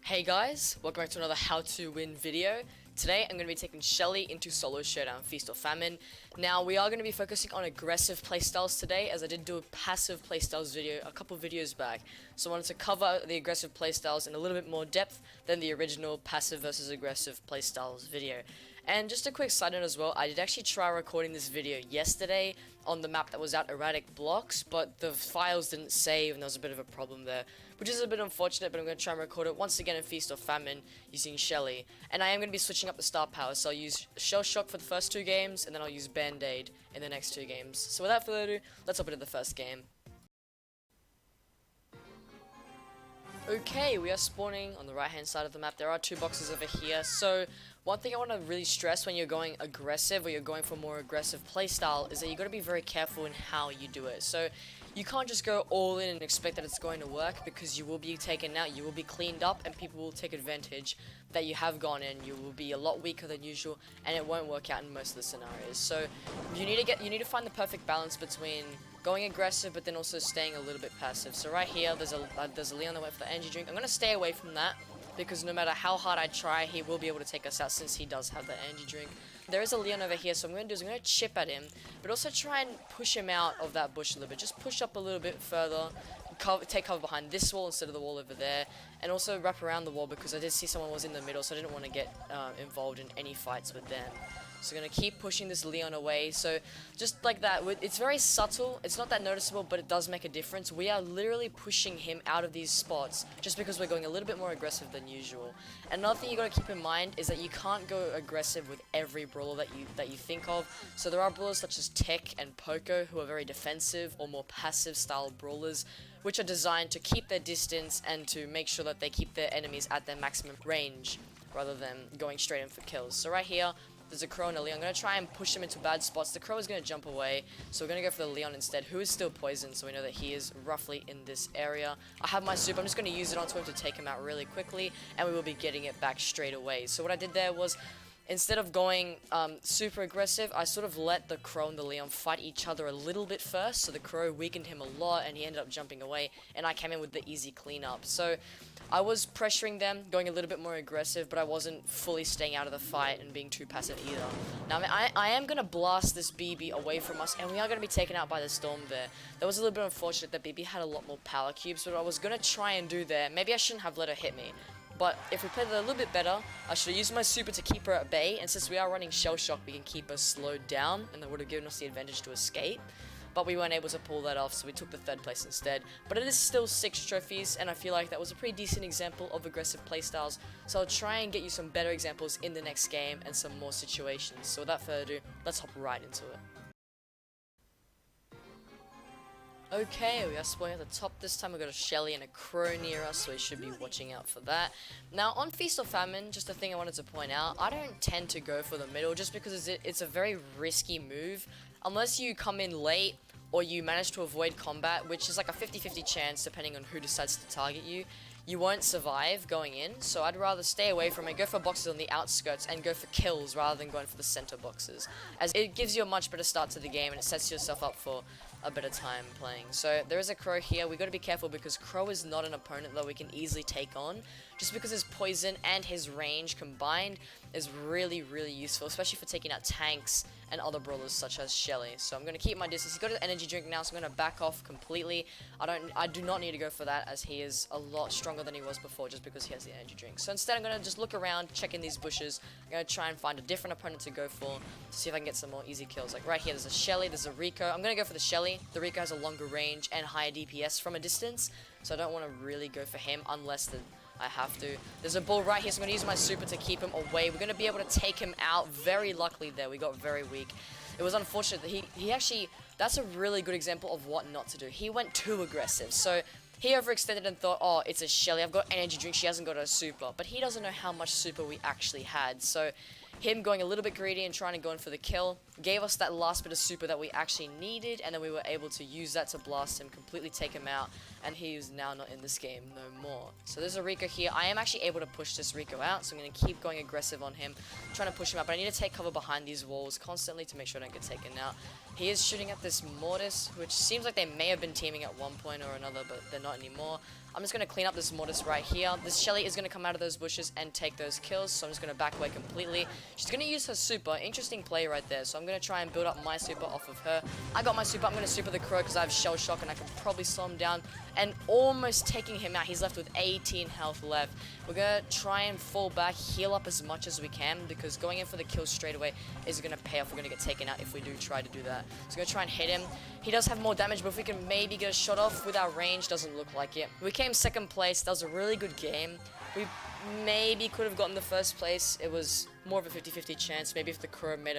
Hey guys, welcome back to another how to win video. Today I'm going to be taking Shelly into Solo Showdown, Feast or Famine. Now we are going to be focusing on aggressive playstyles today, as I did do a passive playstyles video a couple videos back. So I wanted to cover the aggressive playstyles in a little bit more depth than the original passive versus aggressive playstyles video. And just a quick side note as well, I did actually try recording this video yesterday on the map that was out Erratic Blocks, but the files didn't save and there was a bit of a problem there, which is a bit unfortunate, but I'm going to try and record it once again in Feast or Famine using Shelly. And I am going to be switching up the star power, so I'll use Shell Shock for the first two games, and then I'll use Band-Aid in the next two games. So without further ado, let's hop into the first game. Okay, we are spawning on the right hand side of the map. There are two boxes over here. So one thing I want to really stress when you're going aggressive or you're going for more aggressive playstyle is that you got to be very careful in how you do it. So you can't just go all in and expect that it's going to work, because you will be taken out, you will be cleaned up, and people will take advantage that you have gone in. You will be a lot weaker than usual, and it won't work out in most of the scenarios. So you need to find the perfect balance between going aggressive but then also staying a little bit passive. So right here there's a Leon that went for the energy drink. I'm going to stay away from that, because no matter how hard I try, he will be able to take us out since he does have the energy drink. There is a Leon over here, so what I'm going to do is I'm going to chip at him, but also try and push him out of that bush a little bit. Just push up a little bit further, take cover behind this wall instead of the wall over there, and also wrap around the wall, because I did see someone was in the middle, so I didn't want to get involved in any fights with them. So I'm going to keep pushing this Leon away. So just like that, it's very subtle, it's not that noticeable, but it does make a difference. We are literally pushing him out of these spots just because we're going a little bit more aggressive than usual. And another thing you got to keep in mind is that you can't go aggressive with every brawler that you think of. So there are brawlers such as Tech and Poco who are very defensive or more passive style brawlers, which are designed to keep their distance and to make sure that they keep their enemies at their maximum range rather than going straight in for kills. So right here there's a Crow and a Leon. I'm going to try and push him into bad spots. The Crow is going to jump away, so we're going to go for the Leon instead, who is still poisoned, so we know that he is roughly in this area. I have my super. I'm just going to use it onto him to take him out really quickly, and we will be getting it back straight away. So what I did there was, instead of going super aggressive, I sort of let the Crow and the Leon fight each other a little bit first, so the Crow weakened him a lot, and he ended up jumping away, and I came in with the easy cleanup. So I was pressuring them, going a little bit more aggressive, but I wasn't fully staying out of the fight and being too passive either. Now, I am going to blast this BB away from us, and we are going to be taken out by the storm there. That was a little bit unfortunate that BB had a lot more power cubes, but what I was going to try and do there, maybe I shouldn't have let her hit me. But if we played it a little bit better, I should have used my super to keep her at bay, and since we are running Shell Shock, we can keep her slowed down, and that would have given us the advantage to escape. But we weren't able to pull that off, so we took the third place instead. But it is still 6 trophies, and I feel like that was a pretty decent example of aggressive playstyles, so I'll try and get you some better examples in the next game and some more situations. So without further ado, let's hop right into it. Okay, we are spawning at the top. This time we've got a Shelly and a Crow near us, so we should be watching out for that. Now, on Feast or Famine, just a thing I wanted to point out, I don't tend to go for the middle just because it's a very risky move. Unless you come in late or you manage to avoid combat, which is like a 50-50 chance depending on who decides to target you, you won't survive going in. So I'd rather stay away from it, go for boxes on the outskirts, and go for kills rather than going for the center boxes, as it gives you a much better start to the game and it sets yourself up for a better time playing. So there is a Crow here. We got to be careful because Crow is not an opponent that we can easily take on, just because his poison and his range combined is really useful, especially for taking out tanks and other brawlers such as Shelly. So I'm going to keep my distance. He's got an energy drink now, so I'm going to back off completely. I do not need to go for that, as he is a lot stronger than he was before just because he has the energy drink. So instead I'm going to just look around, check in these bushes. I'm going to try and find a different opponent to go for to see if I can get some more easy kills. Like right here there's a Shelly, there's a Rico. I'm going to go for the Shelly. The Rico has a longer range and higher DPS from a distance, so I don't want to really go for him unless I have to. There's a bull right here, so I'm going to use my super to keep him away. We're going to be able to take him out. Very luckily there, we got very weak. It was unfortunate that he actually, that's a really good example of what not to do. He went too aggressive, so he overextended and thought, oh, it's a Shelly, I've got energy drink, she hasn't got a super. But he doesn't know how much super we actually had, so him going a little bit greedy and trying to go in for the kill gave us that last bit of super that we actually needed, and then we were able to use that to blast him, completely take him out, and he is now not in this game no more. So there's a Rico here. I am actually able to push this Rico out, so I'm going to keep going aggressive on him, trying to push him out, but I need to take cover behind these walls constantly to make sure I don't get taken out. He is shooting at this Mortis, which seems like they may have been teaming at one point or another, but they're not anymore. I'm just going to clean up this Mortis right here. This Shelly is going to come out of those bushes and take those kills, so I'm just going to back away completely. She's going to use her super. Interesting play right there, so I'm going to try and build up my super off of her. I got my super. I'm going to super the Crow because I have Shell Shock and I can probably slow him down, and almost taking him out. He's left with 18 health left. We're going to try and fall back, heal up as much as we can, because going in for the kill straight away is going to pay off. We're going to get taken out if we do try to do that. So we're going to try and hit him. He does have more damage, but if we can maybe get a shot off with our range, doesn't look like it. We came second place. That was a really good game. We maybe could have gotten the first place. It was more of a 50-50 chance. Maybe if the Crow made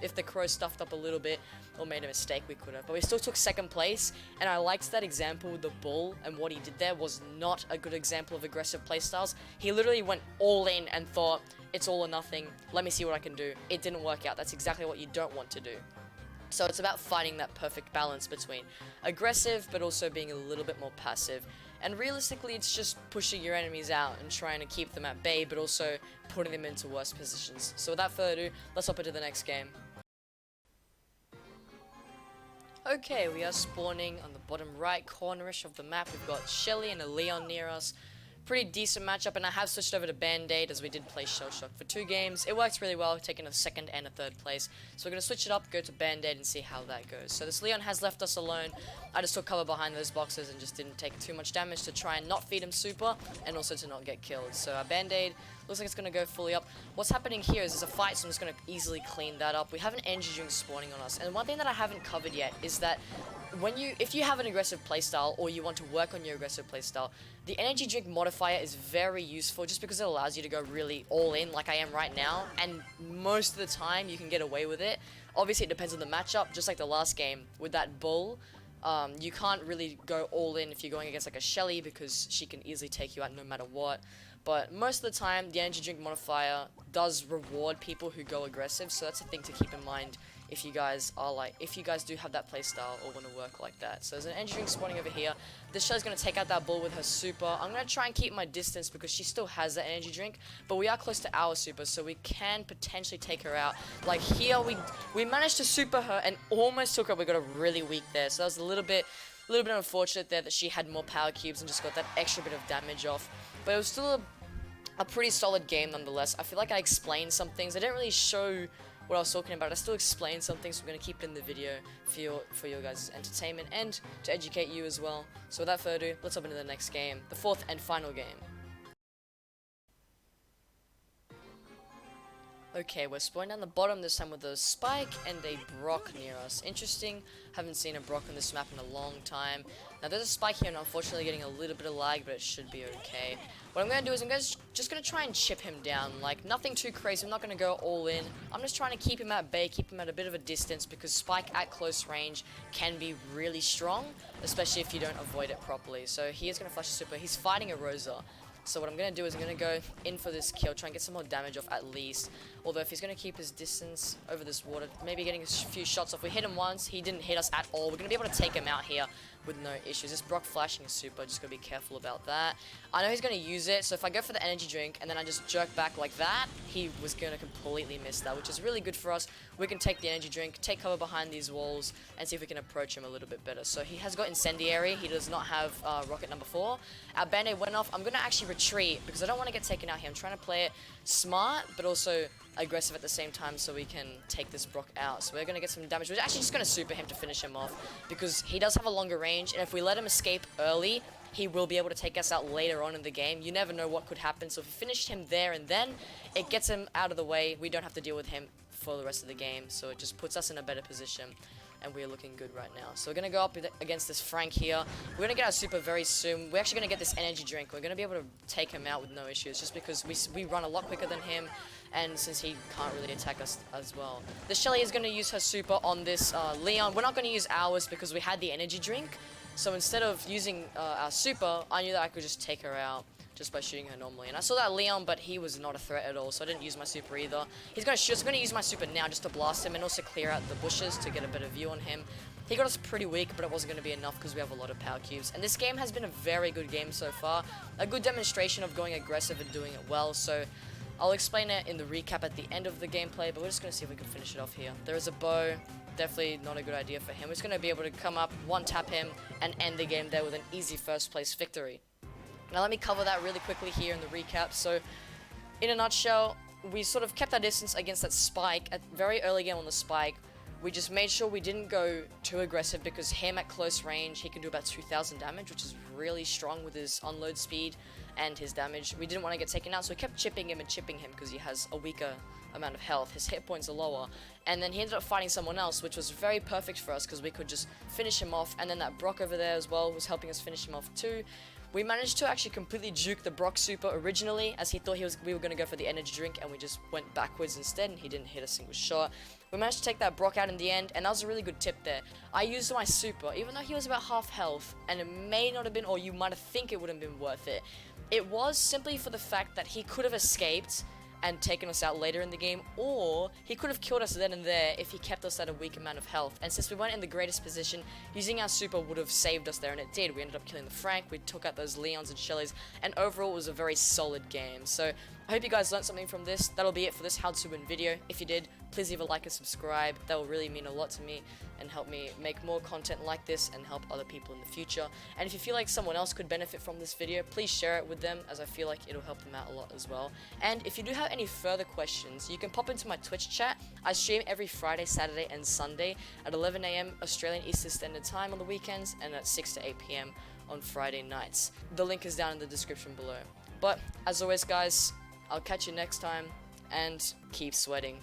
if the Crow stuffed up a little bit or made a mistake, we could have. But we still took second place, and I liked that example with the bull, and what he did there was not a good example of aggressive playstyles. He literally went all in and thought, it's all or nothing. Let me see what I can do. It didn't work out. That's exactly what you don't want to do. So it's about finding that perfect balance between aggressive but also being a little bit more passive. And realistically, it's just pushing your enemies out and trying to keep them at bay, but also putting them into worse positions. So without further ado, let's hop into the next game. Okay, we are spawning on the bottom right cornerish of the map. We've got Shelly and a Leon near us. Pretty decent matchup, and I have switched over to Band-Aid as we did play Shell Shock for 2 games. It works really well, taking a second and a third place. So we're going to switch it up, go to Band-Aid, and see how that goes. So this Leon has left us alone. I just took cover behind those boxes and just didn't take too much damage to try and not feed him super, and also to not get killed. So our Band-Aid looks like it's going to go fully up. What's happening here is there's a fight, so I'm just going to easily clean that up. We have an energy drink spawning on us, and one thing that I haven't covered yet is that if you have an aggressive playstyle or you want to work on your aggressive playstyle, the energy drink modifier is very useful just because it allows you to go really all in like I am right now, and most of the time you can get away with it. Obviously it depends on the matchup, just like the last game with that bull. You can't really go all in if you're going against like a Shelly because she can easily take you out no matter what. But most of the time the energy drink modifier does reward people who go aggressive, so that's a thing to keep in mind if you guys do have that playstyle or want to work like that. So there's an energy drink spawning over here. This Shelly's going to take out that bull with her super. I'm going to try and keep my distance because she still has that energy drink, but we are close to our super, so we can potentially take her out. Like here, we managed to super her and almost took her. We got a really weak there, so that was a little bit unfortunate there that she had more power cubes and just got that extra bit of damage off. But it was still a pretty solid game nonetheless. I feel like I explained some things. I didn't really show what I was talking about. I still explained some things, so I'm going to keep it in the video for your guys' entertainment and to educate you as well. So without further ado, let's hop into the next game, the 4th and final game. Okay, we're spawning down the bottom this time with a Spike and a Brock near us. Interesting, haven't seen a Brock on this map in a long time. Now there's a Spike here and unfortunately getting a little bit of lag, but it should be okay. What I'm going to do is I'm just going to try and chip him down, like nothing too crazy. I'm not going to go all in. I'm just trying to keep him at bay, keep him at a bit of a distance, because Spike at close range can be really strong, especially if you don't avoid it properly. So he is going to flash a super. He's fighting a Rosa. So what I'm going to do is I'm going to go in for this kill, try and get some more damage off at least. Although if he's going to keep his distance over this water, maybe getting a few shots off. We hit him once, he didn't hit us at all. We're going to be able to take him out here with no issues. This Brock flashing is super, just got to be careful about that. I know he's going to use it, so if I go for the energy drink and then I just jerk back like that, he was going to completely miss that, which is really good for us. We can take the energy drink, take cover behind these walls, and see if we can approach him a little bit better. So he has got Incendiary, he does not have Rocket number 4. Our Band-Aid went off. I'm going to actually retreat because I don't want to get taken out here. I'm trying to play it smart, but also aggressive at the same time so we can take this Brock out. So we're going to get some damage. We're actually just going to super him to finish him off because he does have a longer range, and if we let him escape early, he will be able to take us out later on in the game. You never know what could happen, so if we finish him there and then, it gets him out of the way. We don't have to deal with him for the rest of the game, so it just puts us in a better position. And we're looking good right now. So we're going to go up against this Frank here. We're going to get our super very soon. We're actually going to get this energy drink. We're going to be able to take him out with no issues just because we run a lot quicker than him, and since he can't really attack us as well. The Shelly is going to use her super on this Leon. We're not going to use ours because we had the energy drink. So instead of using our super, I knew that I could just take her out just by shooting her normally. And I saw that Leon, but he was not a threat at all, so I didn't use my super either. He's going to shoot, so I'm going to use my super now just to blast him and also clear out the bushes to get a better view on him. He got us pretty weak, but it wasn't going to be enough because we have a lot of power cubes. And this game has been a very good game so far. A good demonstration of going aggressive and doing it well, so I'll explain it in the recap at the end of the gameplay, but we're just going to see if we can finish it off here. There is a bow. Definitely not a good idea for him. We're just going to be able to come up, one-tap him, and end the game there with an easy first place victory. Now let me cover that really quickly here in the recap. So, in a nutshell, we sort of kept our distance against that spike at very early game on the spike. We just made sure we didn't go too aggressive because him at close range, he can do about 2,000 damage, which is really strong with his unload speed and his damage. We didn't want to get taken out, so we kept chipping him because he has a weaker amount of health. His hit points are lower, and then he ended up fighting someone else, which was very perfect for us because we could just finish him off. And then that Brock over there as well was helping us finish him off too. We managed to actually completely juke the Brock super originally, as he thought we were going to go for the energy drink, and we just went backwards instead, and he didn't hit a single shot. We managed to take that Brock out in the end, and that was a really good tip there. I used my super, even though he was about half health, and it may not have been, or you might have think it would have been worth it. It was simply for the fact that he could have escaped and taken us out later in the game, or he could have killed us then and there if he kept us at a weak amount of health. And since we weren't in the greatest position, using our super would have saved us there, and it did. We ended up killing the Frank, we took out those Leons and Shellys, and overall it was a very solid game. So I hope you guys learned something from this. That'll be it for this how to win video. If you did, please leave a like and subscribe. That will really mean a lot to me and help me make more content like this and help other people in the future. And if you feel like someone else could benefit from this video, please share it with them, as I feel like it'll help them out a lot as well. And if you do have any further questions, you can pop into my Twitch chat. I stream every Friday, Saturday, and Sunday at 11 AM Australian Eastern Standard Time on the weekends, and at 6 to 8 PM on Friday nights. The link is down in the description below. But as always, guys, I'll catch you next time, and keep sweating.